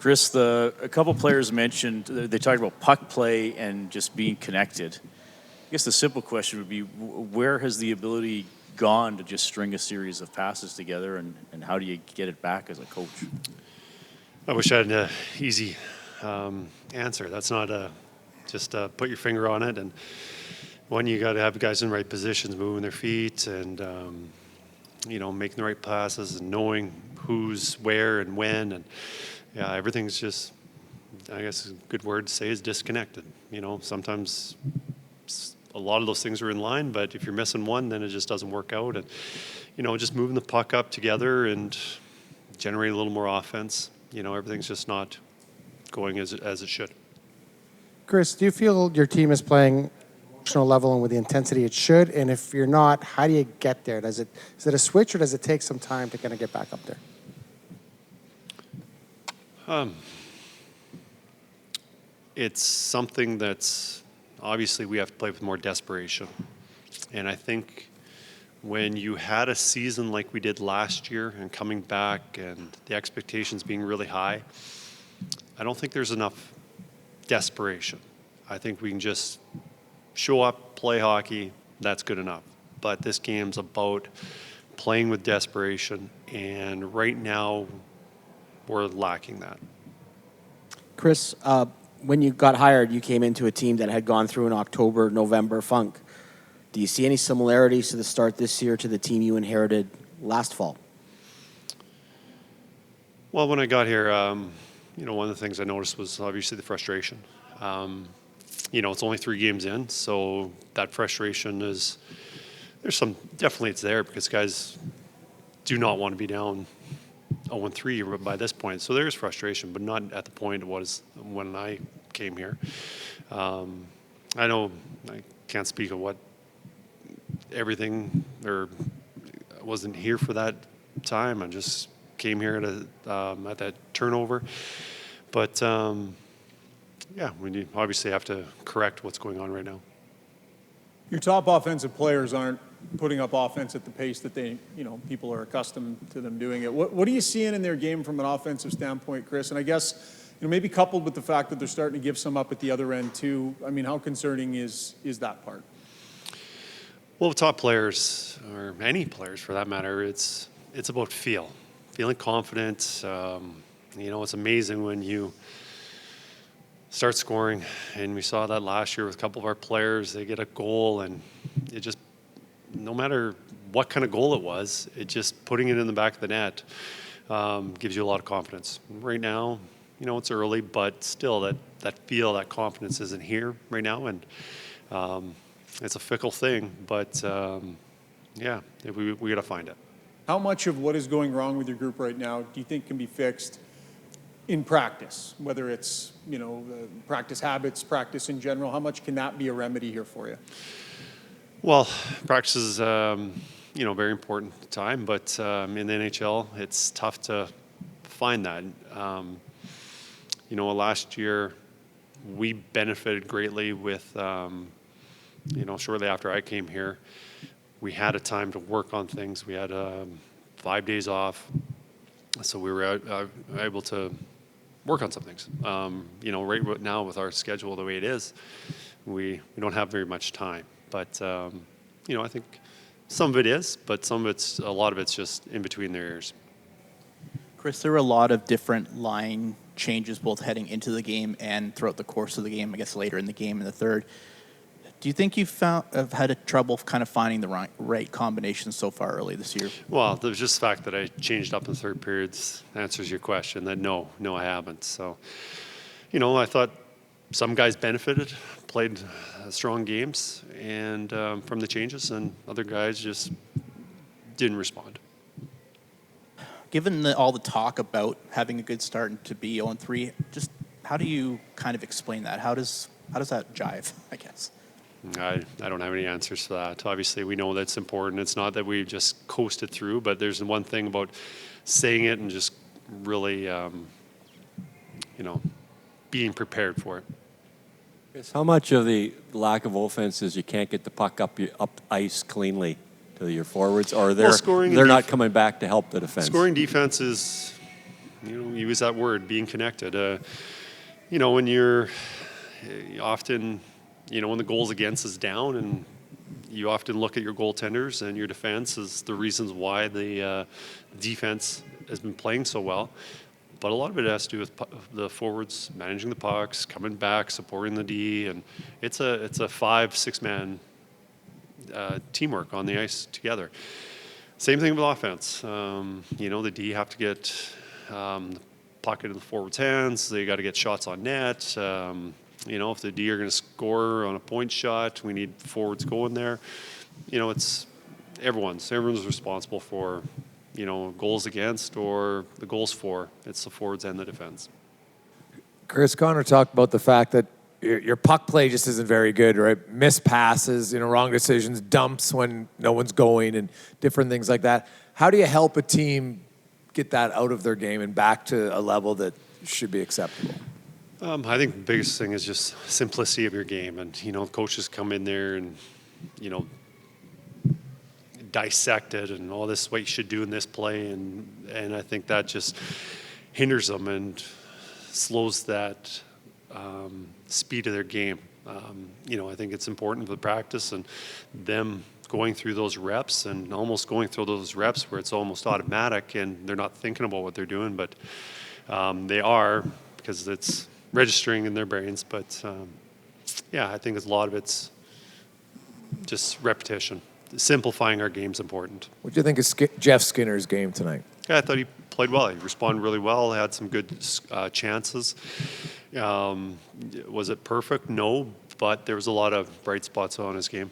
Kris, a couple players mentioned, they talked about puck play and just being connected. I guess the simple question would be, where has the ability gone to just string a series of passes together, and how do you get it back as a coach? I wish I had an easy answer. That's not just put your finger on it. And one, you got to have guys in the right positions, moving their feet, and making the right passes, and knowing who's where and when. And yeah, everything's just, I guess a good word to say is disconnected. Sometimes a lot of those things are in line, but if you're missing one, then it just doesn't work out. And just moving the puck up together and generate a little more offense. Everything's just not going as it should. Kris, do you feel your team is playing emotional level and with the intensity it should? And if you're not, how do you get there? Is it a switch, or does it take some time to kind of get back up there? It's something that's obviously we have to play with more desperation. And I think when you had a season like we did last year and coming back and the expectations being really high, I don't think there's enough desperation. I think we can just show up, play hockey, that's good enough. But this game's about playing with desperation, and right now we're lacking that. Kris, when you got hired, you came into a team that had gone through an October, November funk. Do you see any similarities to the start this year to the team you inherited last fall? Well, when I got here, one of the things I noticed was obviously the frustration. It's only 3 games in, so that frustration definitely it's there, because guys do not want to be down 0-3 by this point. So there's frustration, but not at the point it was when I came here. I know I can't speak of what everything, or I wasn't here for that time. I just came here at that turnover. But we obviously have to correct what's going on right now. Your top offensive players aren't putting up offense at the pace that people are accustomed to them doing it. What are you seeing in their game from an offensive standpoint, Kris? And I guess, maybe coupled with the fact that they're starting to give some up at the other end too, how concerning is that part? Well, top players, or any players for that matter, it's about feeling confident. It's amazing when you start scoring, and we saw that last year with a couple of our players. They get a goal, and it just, no matter what kind of goal it was, it just putting it in the back of the net gives you a lot of confidence. Right now, it's early, but still that confidence isn't here right now, and it's a fickle thing, but we got to find it. How much of what is going wrong with your group right now do you think can be fixed in practice, whether it's, practice habits, practice in general? How much can that be a remedy here for you? Well, practice is, very important time, but in the NHL, it's tough to find that. Last year, we benefited greatly with, shortly after I came here, we had a time to work on things. We had 5 days off, so we were able to work on some things. Right now with our schedule the way it is, we don't have very much time. But I think some of it is, but a lot of it's just in between their ears. Kris, there were a lot of different line changes both heading into the game and throughout the course of the game, I guess later in the game in the third. Do you think have had trouble kind of finding the right combination so far early this year? Well, there's just the fact that I changed up in the third periods answers your question. That no, I haven't. So, I thought some guys benefited, played strong games, and from the changes, and other guys just didn't respond. Given all the talk about having a good start and to be 0-3, just how do you kind of explain that? How does that jive, I guess? I don't have any answers for that. Obviously, we know that's important. It's not that we just coasted through, but there's one thing about saying it and just really, being prepared for it. How much of the lack of offense is you can't get the puck up ice cleanly to your forwards, or they're not coming back to help the defense? Scoring defense is use that word, being connected. When you're often, when the goals against is down, and you often look at your goaltenders and your defense as the reasons why the defense has been playing so well. But a lot of it has to do with the forwards managing the pucks, coming back, supporting the D, and it's a 5-6 man teamwork on the ice together. Same thing with offense. The D have to get the puck into the forwards' hands. They got to get shots on net. If the D are going to score on a point shot, we need forwards going there. It's everyone's responsible for goals against or the goals for. It's the forwards and the defense. Kris, Connor talked about the fact that your puck play just isn't very good, right? Missed passes, wrong decisions, dumps when no one's going, and different things like that. How do you help a team get that out of their game and back to a level that should be acceptable? I think the biggest thing is just simplicity of your game, and coaches come in there and dissect it and all this what you should do in this play, and I think that just hinders them and slows that speed of their game. I think it's important for the practice and them going through those reps and almost going through those reps where it's almost automatic and they're not thinking about what they're doing, but they are, because it's registering in their brains. But I think a lot of it's just repetition. Simplifying our game's important. What do you think of Jeff Skinner's game tonight? Yeah, I thought he played well. He responded really well. Had some good chances. Was it perfect? No, but there was a lot of bright spots on his game.